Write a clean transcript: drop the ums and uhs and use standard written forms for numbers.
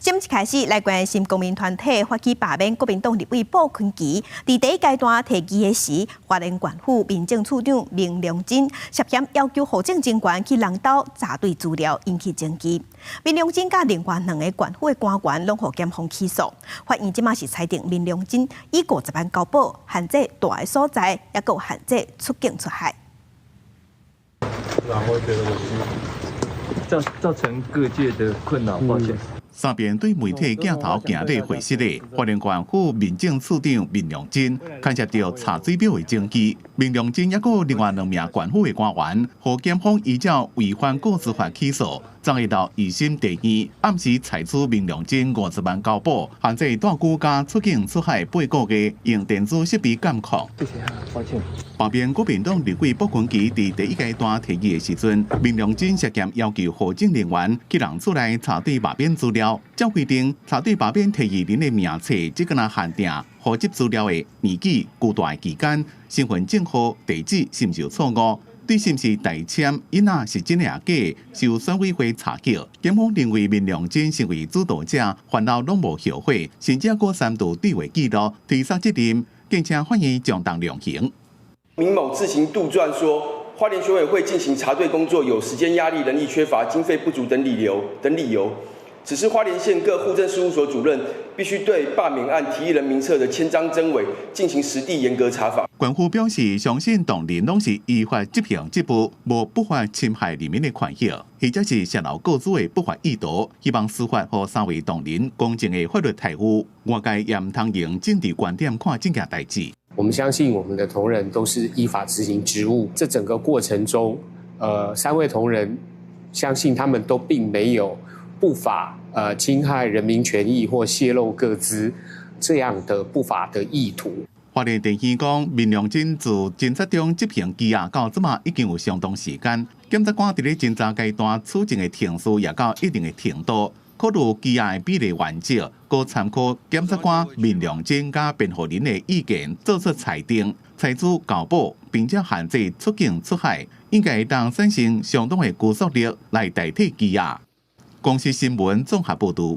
先一开始来关心公民团体发起罢免国民党立委鲍坤琪，伫第一阶段提议的时，花莲县府民政处长明良真涉嫌要求户政警官去人兜查对资料，引起争议。明良真甲另外2个县府的官员拢互检方起诉，法院即马是裁定明良真以50万交保、限制大个所在，也有限制出境出海。然后这个造成各界的困扰，抱歉。三边对媒体镜头行礼会室的花莲县府民政处长明良真，牵涉到查水表的证据。明良真也有另外2名县府的官员，和检方依照违反个资法起诉。昨日到2审第2，暗时裁处明良真50万交保，限制大居加出境出海8个月，用电子设备监控。谢谢，抱歉。旁边国民党立委鲍坤琪伫第一阶段提议的时阵，明良真涉嫌要求户政人员去人厝内查对罢免资料。照规定，查对罢免提议人的名册，只敢限定户籍资料的年纪、居住期间、身份证号、地址是毋是有错误。对是毋是代签，囡仔是真的假的，受选委会查缴。检方认为明良真成为主导者，烦恼拢无后悔，甚至过3度对话记录，推卸责任，并且欢迎将当量刑。明某自行杜撰说，花莲选委会进行查对工作有时间压力、人力缺乏、经费不足等理由。只是花莲县各户政事务所主任必须对罢免案提议人名册的签章真伪进行实地严格查访。县府表示，相信当年拢是依法执行职务，无不法侵害人民的权益，或者是泄露个资的不法意图。希望司法和3位当年公正的法律态度，外界也唔通用政治观点看这件代志。我们相信我们的同仁都是依法执行职务，这整个过程中，3位同仁相信他们都并没有不法侵害人民权益或泄露个资这样的不法的意图。花莲地检讲，明良真自侦查中执行羁押到即马已经有相当时间，检察官伫咧侦查阶段处置的程序也到一定的程度，考虑羁押的比例完整，搁参考检察官明良真甲辩护人的意见，做出裁定，裁处交保，并且限制出境出海，应该当产生相当的拘束力来代替羁押。公司新闻综合报道。